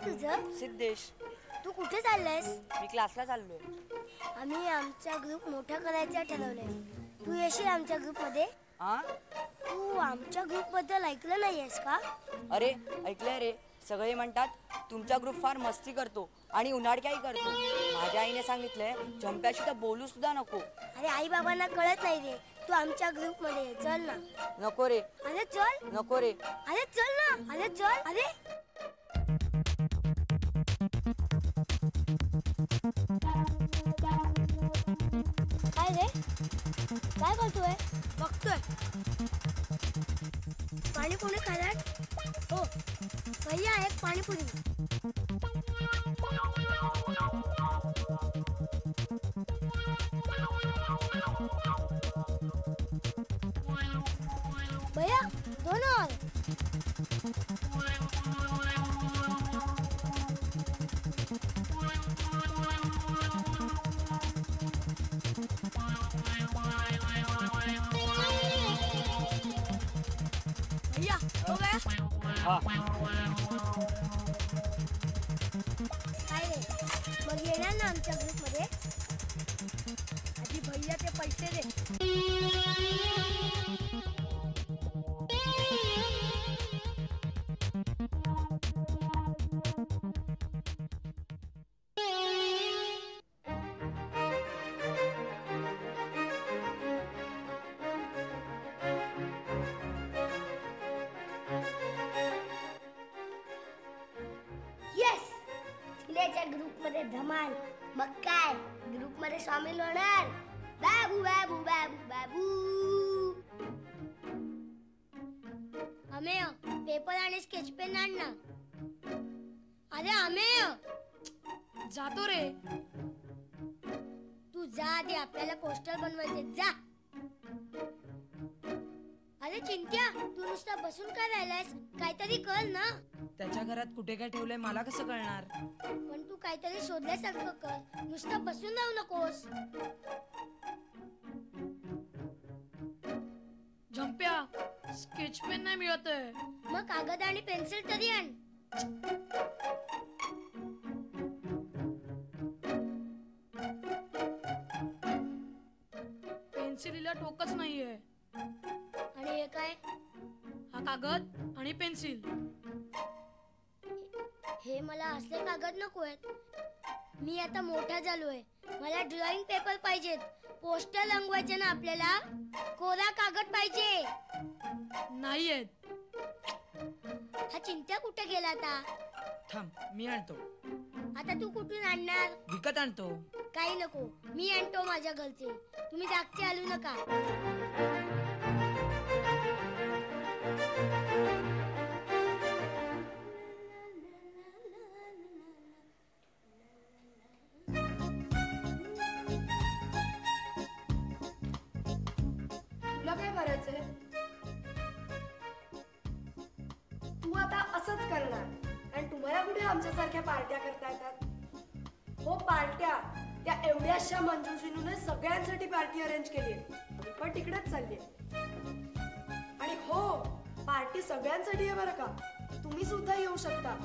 तुझं? सिद्धेश. तू कुठे चाललायस? मी क्लासला चाललोय. आम्ही आमचा ग्रुप मोठा करायचा ठरवलंय. तू येशील आमच्या ग्रुप मध्ये? तू आमच्या ग्रुप बद्दल ऐकलं नाहीयेस का? अरे ऐकलंय रे. सगळे म्हणतात तुमचा ग्रुप फार मस्ती करतो आणि उन्हाळक्याही करतो. माझ्या आईने सांगितलंय झंप्याशी तर बोलू सुद्धा नको. अरे आई बाबांना कळत नाही रे. तू आमच्या ग्रुप मध्ये चल ना. नको रे. अरे चल. नको रे. अरे चल ना. अरे चल. अरे काय रे? काय करतोय? बघतोय. पाणीपुरी खाणार? हो भैया एक पाणीपुरी. भैया दोन और. भैया हो गया? हाँ. काय रे मग येणार ना आमच्या ग्रुप मध्ये? आधी भैयाचे पैसे दे. ग्रुप मध्ये धमाल. मग काय ग्रुप मध्ये सामील होणार. बाबू बाबू बाबू बाबू. अमेय पेपर आणि स्केच पेन आण ना. अरे अमेय जातो रे. तू जा आधी आपल्याला पोस्टर बनवायचे. जा. अरे चिंट्या तू नुसता बसून काय राहिलायस? काहीतरी कर ना. त्याच्या घरात कुठे काय ठेवलंय मला कसं कळणार? पण तू काहीतरी शोधल्यासारखं कर. नुसता बसून राहू नकोस. झंप्या स्केच पेन नाही मिळत आहे. मग कागद आणि पेन्सिल तरी आण. पेन्सिलीला टोकच नाहीये. आणि हे काय? हा कागद आणि पेन्सिल. हे मला असले कागद नकोयत. मी आता मोठा झालोय. मला ड्रॉइंग पेपर पाहिजेत. पोस्टर रंगवायचे ना आपल्याला. कोरा कागद पाहिजे. नाहीयेत. हा चिंट्या कुठे गेला आता? थांब मी आणतो. आता तू कुठून आणणार? विकत आणतो. काही नको मी आणतो माझ्या घरचे. तुम्ही धाकटे आलू नका. तुला काय करायचंय? तू आता असंच करणार आणि तुम्हाला कुठे आमच्यासारख्या पार्ट्या करता येतात? हो पार्ट्या. त्या एवढ्याशा मंजुषीने सगळ्यांसाठी पार्टी अरेंज केली. पण तिकडेच चालली. आणि हो पार्टी सगळ्यांसाठी आहे बरं का. तुम्ही सुद्धा येऊ शकता.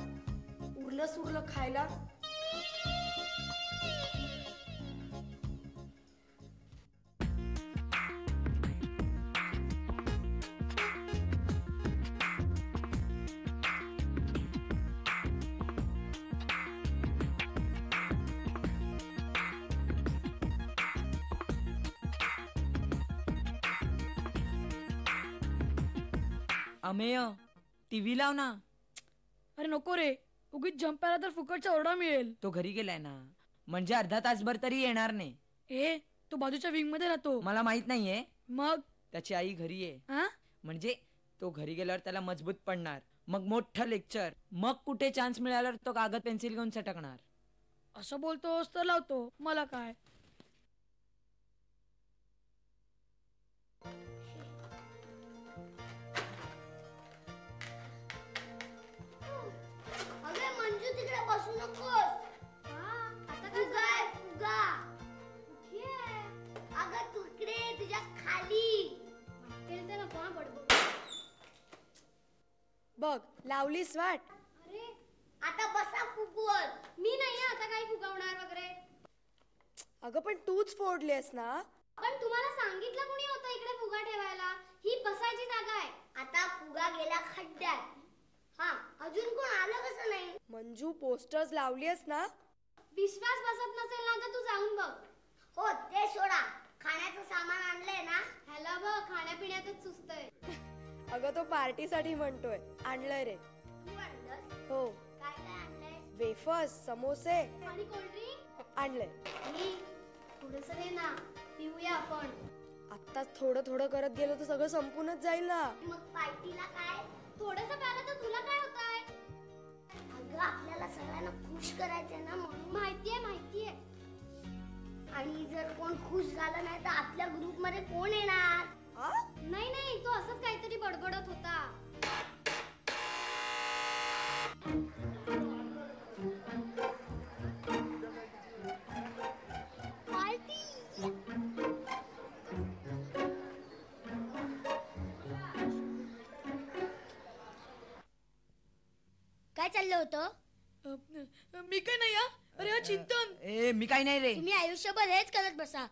उरलं सुरलं खायला. अमेय टीव्ही लाव ना. अरे नको रे. उगीच झंप्याला तर फुकटचा ओरडा मिळेल. तो घरी गेलाय ना. म्हणजे अर्धा तासभर तरी येणार नाही. ए तो बाजूच्या विंग मध्ये राहतो. मला माहित नाहीये. मग त्याची आई घरी आहे. म्हणजे तो घरी गेल्यावर त्याला मजबूत पडणार. मग मोठं लेक्चर. मग कुठे चान्स मिळाल्यावर तो कागद पेन्सिल घेऊन सटकणार. असं बोलतोस तर लावतो. मला काय. अरे मंजू तिकडे बसू नकोस. आता काय फुगा. अगं तुकडे तुझ्या खाली. बघ लावलीस वाट. अरे आता बसा फुगवर. मी नाही आता काही फुगवणार वगैरे. अगं पण तूच फोडलीस ना. पण तुम्हाला सांगितलं कोणी होतं इकडे फुगा ठेवायला? ही बसायची जागा आहे. आता फुगा गेला खड्ड्यात. हा, अजून कोण आलं कसं नाही? मंजू पोस्टर्स लावलीस ना. विश्वास बसत नसेल ना तर तू जाऊन बघ. हो ते सोडा. खाण्याचं सामान आणलंय ना? ह्याला बघ खाण्यापिण्याचंच सुचतंय. अगं तो पार्टीसाठी म्हणतोय. आणलंय रे. तू आणलंस? हो. काय काय आणलंय? वेफर्स, समोसे आणि कोल्ड्रिंक? आणलंय. ही थोडंसं दे ना, पिऊया आपण. आत्ताच थोडं थोडं करत गेलो तर सगळं संपूनच जाईल ना. मग पार्टीला काय? थोडंसं प्यालं तर तुला काय होतंय? अगं आपल्याला सगळ्यांना खुश करायचंय ना म्हणून. माहितीये. आणि जर कोण खुश झालं नाही तर आपल्या ग्रुप मध्ये कोण येणार? नाही तो असंच काहीतरी बडबडत होता. पार्टी. काय चाललं होतं? मी काय नाही. अरे हा चिंतन. ए मी काही नाही रे. तुम्ही आयुष्यभर हेच करत बसा.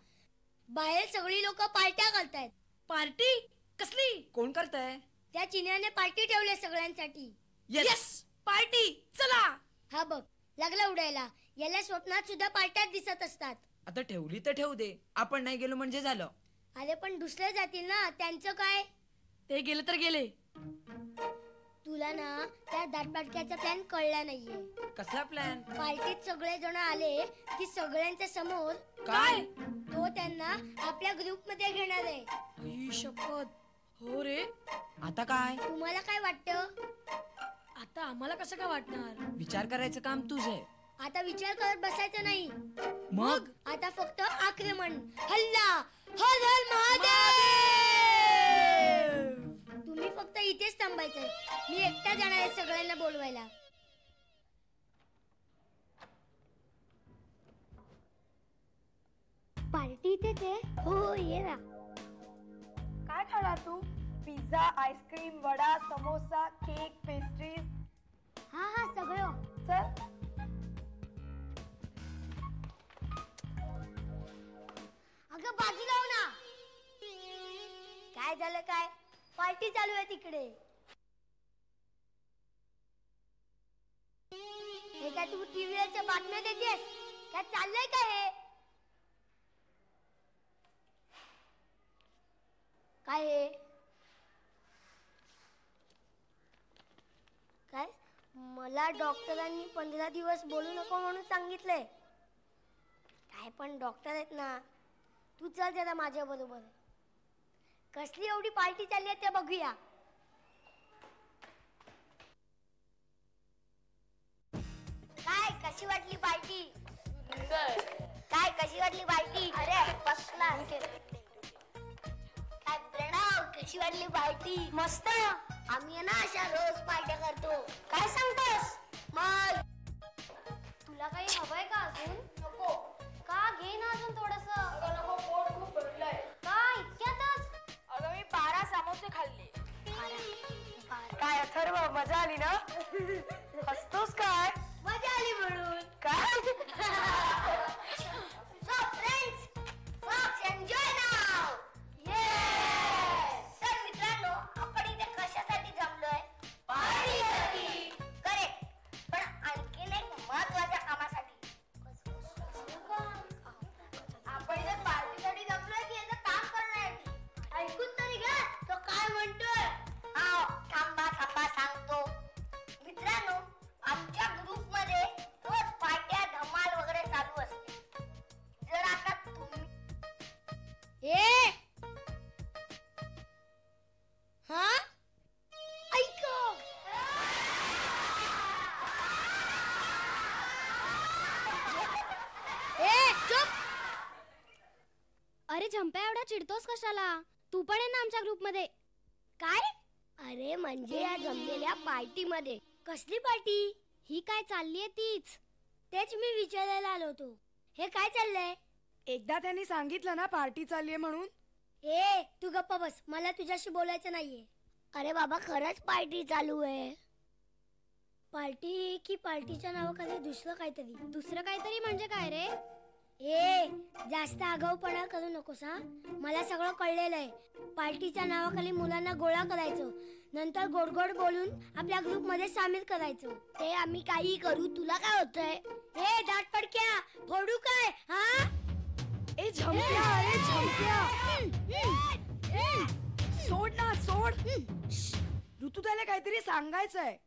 बाहेर सगळी लोक पार्ट्या करतायत. पार्टी कसली? कोण करताय? त्या चिन्याने पार्टी ठेवली सगळ्यांसाठी. यस पार्टी चला. हा बघ लागला उडायला. याला स्वप्नात सुद्धा पार्ट्यात दिसत असतात. आता ठेवली तर ठेवू दे. आपण नाही गेलो म्हणजे झालं. अरे पण दुसरे जातील ना, त्यांचं काय? ते गेले तर गेले. तुला ना त्या दाटपाटक्याचा प्लॅन कळला नाहीये. कसला प्लॅन? पार्टीत सगळे जण आले की सगळ्यांच्या समोर काय? तो त्यांना आपल्या ग्रुप मध्ये घेणार आहे. आई शपथ. हो रे. आता काय? तुम्हाला काय वाटतं? आता आम्हाला कसं काय वाटणार? विचार करायचं काम तुझं. आता विचार करत बसायचं नाही. मग आता फक्त आक्रमण, हल्ला, हर हर महादेव. तुम्ही फक्त इथेच थांबायचंय. मी एकटा जाणार आहे सगळ्यांना बोलवायला. पार्टी इथेच आहे? हो ये ना. काय खाणार तू? Pizza, ice cream, vada, samosa, cake, pastries. हा सगळं. चल. अगं बाजू लाव ना. काय झालं काय? पार्टी चालू आहे तिकडे. हे काय तू टीव्हीवरच्या बातम्या देतेस? काय चाललंय काय हे? काय हे? काय? मला डॉक्टरांनी 15 दिवस बोलू नको म्हणून सांगितलंय. काय पण डॉक्टर आहेत ना. तू चल जरा माझ्या बरोबर. कसली एवढी पार्टी चालली आहे ते बघूया. काय कशी वाटली पार्टी? काय कशी वाटली पार्टी? अरे बसला. काय प्रणव कशी वाटली पार्टी? मस्त. आम्ही ना अशा रोज पार्ट्या करतो. काय सांगतोस? मग तुला काही हवंय का अजून? नको. का घे ना अजून थोडस. नको, पोट खूप भरलंय. का इतक्यातच? अगं मी 12 समोसे खाल्ले. काय अथर्व मजा आली ना? हसतोस काय? मजा आली म्हणून. काय? So friends, let's enjoy now. Yes. तर मित्रांनो, आपण इथे कशासाठी जमलोय? पार्टीसाठी. करेक्ट. पण आणखीन एक महत्त्वाच्या कामासाठी. आपण इथे पार्टीसाठी जमलोय की याचं काम करण्यासाठी? ऐकून तरी घ्या तो काय म्हणतोय. थांबा सांगतो. मित्रांनो, आमच्या ग्रुप मध्ये रोज पार्ट्या धमाल वगैरे चालू असते. जर आता तुम्ही हा ऐक. चुप. अरे झंप्या एवढा चिडतोस कशाला? तू पण आहे ना आमच्या ग्रुप मध्ये. काय? अरे म्हणजे या जमलेल्या पार्टी मध्ये. कसली पार्टी? ही काय चाललीये तीच. तेच मी विचारायला आलो होतो. हे काय चाललंय? एकदा त्यांनी सांगितलं ना पार्टी चाललीये म्हणून. तू गप्प बस. मला तुझ्याशी बोलायचं नाहीये. अरे बाबा खरंच पार्टी चालू आहे. पार्टी की पार्टीच्या नावाखाली दुसरं काहीतरी म्हणजे काय रे? ए जास्त आगाऊपणा करू नकोस हा. मला सगळं कळलेलं आहे. पार्टीच्या नावाखाली मुलांना गोळा करायचं, नंतर गोड गोड बोलून आपल्या ग्रुप मध्ये सामील करायचं. ते आम्ही काही करू, तुला काय होतंय? ए दाट पडक्या फोडू काय हा? ए झमक्या, ए झमक्या, सोड ना सोड. ऋतुताईला काहीतरी सांगायचंय.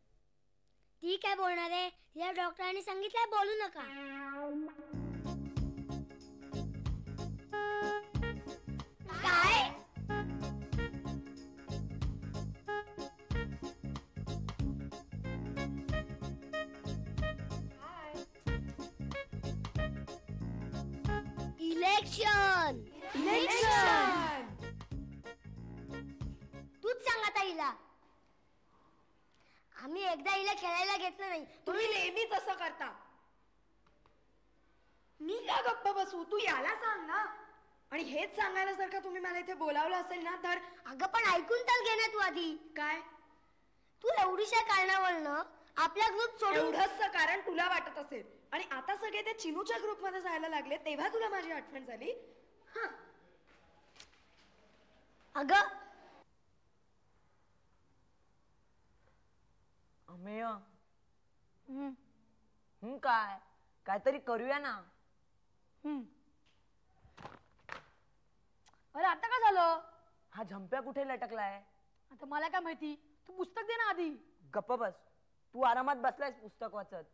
ती काय बोलणार आहे? या डॉक्टरांनी सांगितलंय बोलू नका. काय? इलेक्शन. तूच सांग आता हिला. आम्ही एकदा हिला खेळायला घेतलं नाही. तुम्ही नेहमीच असं करता. मी का गप्प बसू? तू याला सांग ना. आणि हेच सांगायला जर का तुम्ही मला इथे बोलावलं असेल ना तर. अगं पण ऐकून तर घे ना तू आधी. काय? तू एवढीशा कारणावरनं आपला ग्रुप सोडून. एवढंच कारण तुला वाटत असेल. आणि आता सगळे ते चिनूच्या ग्रुप मध्ये जायला लागले तेव्हा तुला माझी आठवण झाली. अगं अमेय काय काहीतरी करूया ना. अरे आता काय झालं? हा झंप्या कुठे लटकलाय? आता मला काय माहिती. तू पुस्तक दे ना आधी. गप्प बस. तू आरामात बसलायस पुस्तक वाचत.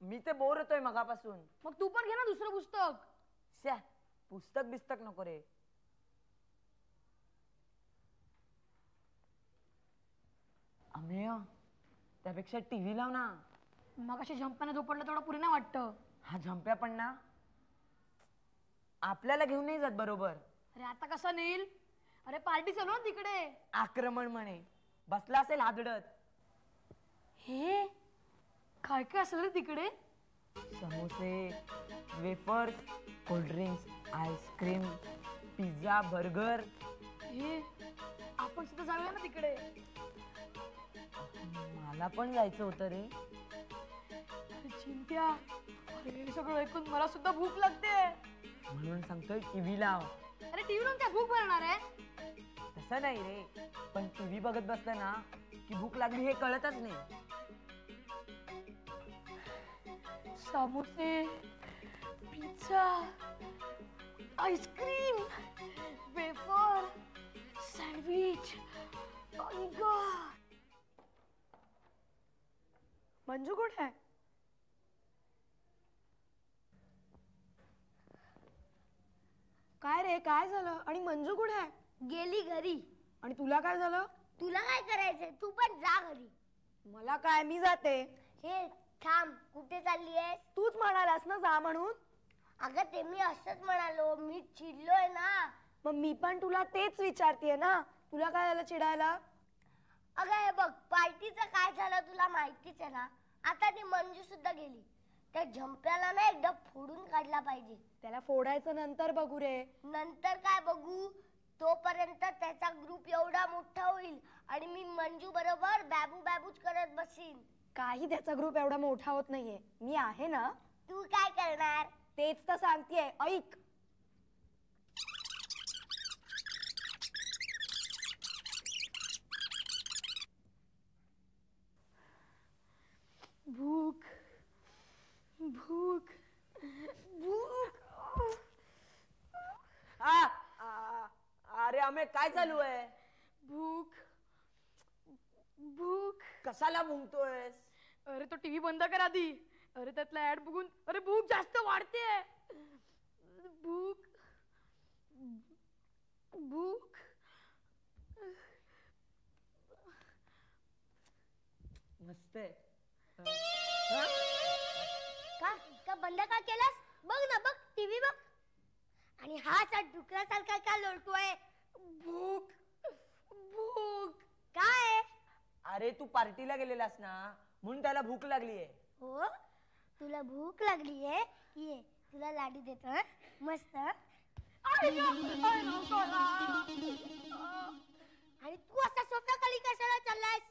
मी ते बोर होतोय मगापासून. मग तू पण घे ना दुसरं पुस्तक. श्या पुस्तक बिस्तक नको रे. अमेय त्यापेक्षा टीव्ही लाव ना. मग अशी झंप्याने झोपडलं तेवढं पुरे नाही वाटतं. हा झंप्या पण ना आपल्याला घेऊन नाही जात बरोबर. अरे आता कसं नेईल? अरे पार्टी चालू ना तिकडे. आक्रमण म्हणे बसला असेल हादडत. हे काय काय असेल रे तिकडे? समोसे, wafers, cold drinks, ice cream, pizza, burger. हे आपण सुद्धा जाऊया ना तिकडे. मला पण जायचं होतं रे. चिंट्या, अरे हे सगळं ऐकून मला सुद्धा भूक लागते. म्हणून सांगतोय टीव्ही लाव. अरे टीव्ही लावून काय भूक भरणार आहे? तसं नाही रे, पण टीव्ही बघत बसलं ना की भूक लागली हे कळतच नाही. समोसे, pizza, ice cream, wafer, sandwich. Manju कुठे आहे? काय रे काय झालं? आणि मंजू कुठे आहे? गेली घरी. आणि तुला काय झालं? तुला काय करायचंय? तू पण जा घरी. मला काय, मी जाते. हे थांब, कुठे चालली आहेस? तूच म्हणालास ना जा म्हणून. अगं ते मी असंच म्हणालो, मी चिडलोय ना. मग मी पण तुला तेच विचारतेय ना. तुला काय झालं चिडायला? अगं हे बघ, पार्टीचं काय झालं तुला माहितीच आहे ना. आता ती मंजू सुद्धा गेली. त्या झंप्याला ना एकदा फोडून काढला पाहिजे. त्याला फोडायचं नंतर बघू रे. नंतर काय बघू? तोपर्यंत त्याचा ग्रुप एवढा मोठा होईल आणि मी मंजू बरोबर बॅबू बॅबूच करत बसीन. काही त्याचा ग्रुप एवढा मोठा होत नाहीये. मी आहे ना. तू काय करणार? तेच तर सांगतेय, ऐक. भूक भूक भूक. अरे अमे काय चालू आहे? भूक भूक. कशाला मुंगतोयस? अरे तो टीव्ही बंद कर आधी. अरे त्यातला ऍड बघून अरे भूक जास्त वाढते. भूक भूक. मस्त आहे. का बंद का केलास? बघ ना, बघ टीव्ही बघ. आणि हा असा डुकरासारखा का लोळतोय? भूक भूक. काय? अरे तू पार्टीला गेलेलास ना म्हणून त्याला भूक लागलीये. हो, तुला भूक लागलीये? ये तुला लाडू देतो. हं? मस्त. आणि तू असा स्वतः खाली कशाला चाललायस?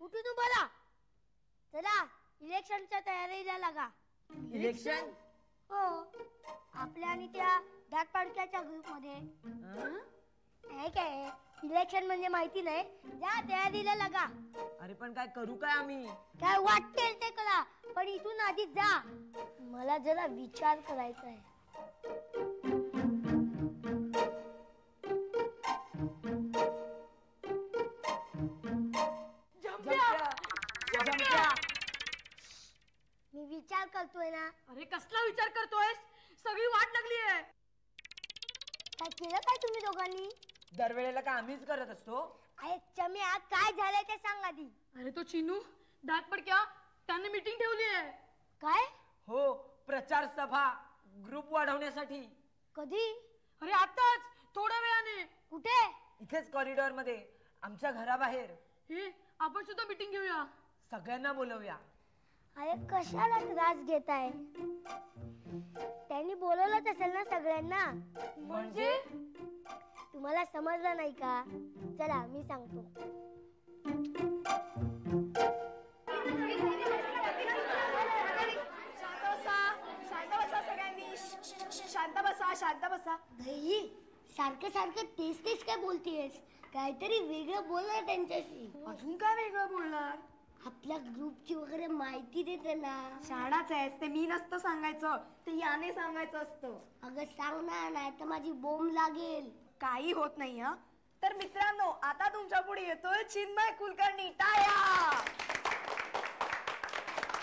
उठून उभा राहा. चला इलेक्शनच्या तयारीला लागा. इलेक्शन? हो, आपल्या आणि त्या दाटपाडक्याच्या ग्रुपमध्ये. हे काय इलेक्शन म्हणजे माहिती नाही? जा तयारीला लागा. अरे पण काय करू काय आम्ही? काय वाटेल ते करा, पण इथून आधी जा. मला जरा विचार करायचा आहे. मी विचार करतोय ना. अरे कसला विचार करतोयस? सगळी वाट लागली आहे. काय केलं काय तुम्ही दोघांनी? दरवेळेला काय आम्हीच करत असतो? अरे चम्या, काय झालंय ते सांग आधी. अरे तो चिनू दात पडक्या त्याने मीटिंग ठेवली आहे. काय? हो, प्रचार सभा ग्रुप वाढवण्यासाठी. कधी? अरे आताच थोड्या वेळाने. कुठे? इथेच कॉरिडॉर मध्ये, आमच्या घराबाहेर. हे आपण सुद्धा मीटिंग घेऊया. सगळ्यांना बोलवूया. अरे कशाला त्रास घेताय? त्यांनी बोलवलंच असेल ना सगळ्यांना. म्हणजे? तुम्हाला समजलं नाही का? चला मी सांगतो. शांत बसा. दही, सारखं सारखं तेच तेच काय बोलतेस? काहीतरी वेगळं बोल ना त्यांच्याशी. अजून काय वेगळं बोलणार? आपल्या ग्रुपची वगैरे माहिती दे त्यांना. शाळाच आहेस, ते मी नसतं सांगायचं, ते याने सांगायचं असतं. अगं सांग ना, नाही तर माझी बोंब लागेल. काही होत नाही. हा तर मित्रांनो, आता तुमच्या पुढे येतोय चिन्मय कुलकर्णी. टाळ्या.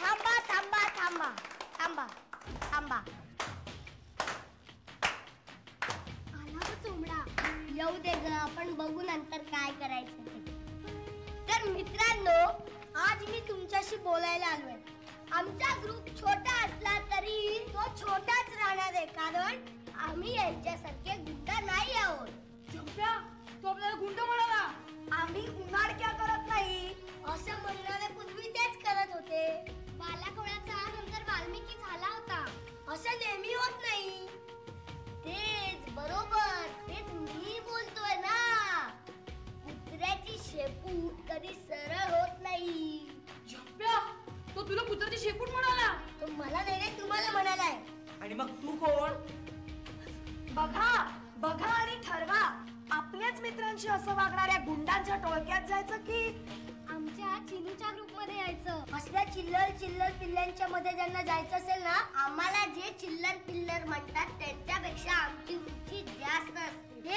थांबा थांबा थांबा थांबा थांबा. आला ग चोमडा. येऊ दे ग, आपण बघू नंतर काय करायचं ते. तर मित्रांनो, आज मी तुमच्याशी बोलायला आलोय. आमचा ग्रुप छोटा असला तरी तो छोटाच राहणार आहे, कारण आम्ही यांच्यासारखे गुंड नाही आहोत. झोप्या, तो आपल्याला गुंड म्हणाला. आम्ही उन्हाळक्या करत नाही असं म्हणणारे पूर्वी तेच करत होते. बालाकोळ्याचा नंतर वाल्मिकी झाला होता, असं नेहमी होत नाही. तेच बरोबर, तेच मी बोलतोय ना. कुत्र्याची शेपूट कधी सरळ होत नाही. झोप्या, तो तुला कुत्र्याची शेपूट म्हणाला. तो मला नाही, तुम्हाला म्हणालाय. आणि मग तू कोण? बघा बघा आणि ठरवा. आपल्याच मित्रांशी असं वागणाऱ्या गुंडांच्या टोळक्यात जायचं की आमच्या चिनूच्या ग्रुप मध्ये यायचं? असल्या चिल्लर चिल्लर पिल्ल्यांच्या मध्ये ज्यांना जायचं असेल ना, आम्हाला जे चिल्लर पिल्लर म्हणतात त्यांच्यापेक्षा आमची उंची जास्त असते.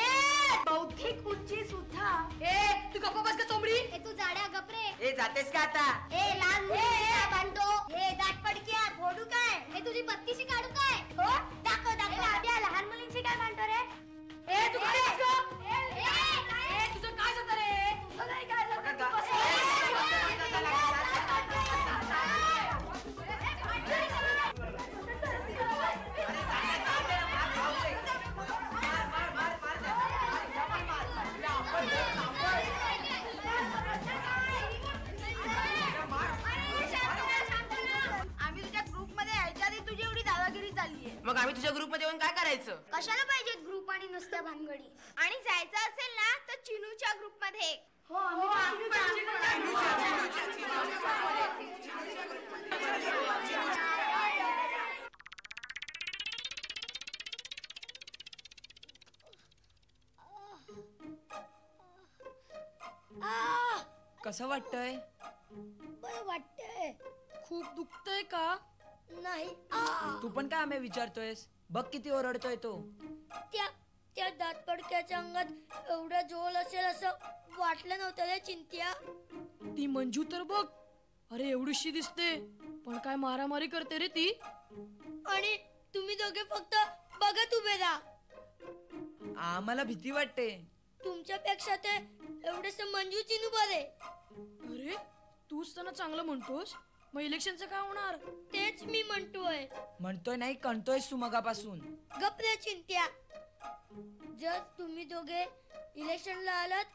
बौद्धिक उंची सुद्धा. तू गप्प बस का चोमडी? तू जाड्या गपरे. ए जातेस का आता? लहान बांधतो. दाट पडक्या फोडू काय? हे तुझी बत्तीशी काढू काय? हो दाखव दाखव. लहान मुलींची काय म्हणतो रे? तू काय तुझं काय जातं रे? तुझं नाही काय आम्ही तुझ्या ग्रुप मध्ये यायच्या आधी तुझी एवढी दादागिरी चालली. मग आम्ही तुझ्या ग्रुप मध्ये येऊन काय करायचं? कशाला पाहिजेत ग्रुप आणि नुसत्या भानगडी? आणि जायचं असेल ना तर चिनूच्या ग्रुप मध्ये. कसं वाटतंय? बरं वाटतंय. खूप दुखतंय का? नाही. तू पण काय आम्ही विचारतोयस? बघ किती ओरडतोय तो. त्या दातपडक्याच्या अंगात एवढा झोल असेल असं वाटलं नव्हतं रे चिंत्या. ती मंजू तर बघ, अरे एवढीशी दिसते पण काय मारामारी करते रे ती. आणि तुम्ही दोघे फक्त बघत उभे राहा. आम्हाला भीती वाटते. तुमच्यापेक्षा ते एवढेसे मंजू चिनू बरे. अरे तूच त्यांना चांगलं म्हणतोस, मग इलेक्शनचं काय होणार? तेच मी म्हणतोय नाही, कणतोयस तू मगापासून. गप रे चिंत्या. जर तुम्ही दोघे इलेक्शनला आलात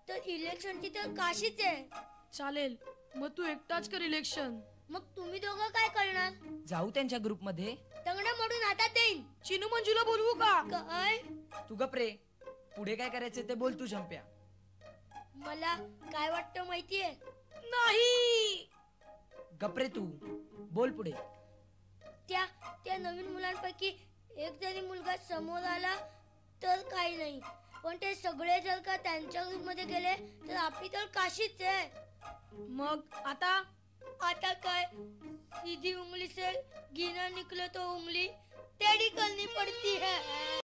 तर इलेक्शनची तर काशीच आहे. चालेल, मग तू एकटाच कर इलेक्शन. मग तुम्ही दोघं काय करणार? जाऊ त्यांच्या ग्रुप मध्ये. तंगडं मोडून हातात देईन. चिनू मंजूला बोलवू का? काय? तू गप रे. पुढे काय करायचं ते बोल तू झंप्या. मला काय वाटतं माहितीये? नाही. कपरे तू बोल पुढे. त्या त्या नवीन मुलांपैकी एक जरी मुलगा समोर आला तर काही नाही, पण ते सगळे जर का त्यांच्या ग्रुप मध्ये गेले तर आपली तर काशीच आहे. मग आता आता काय, सीधी उंगली से गिना निकले तो उंगली टेढ़ी करनी पड़ती है.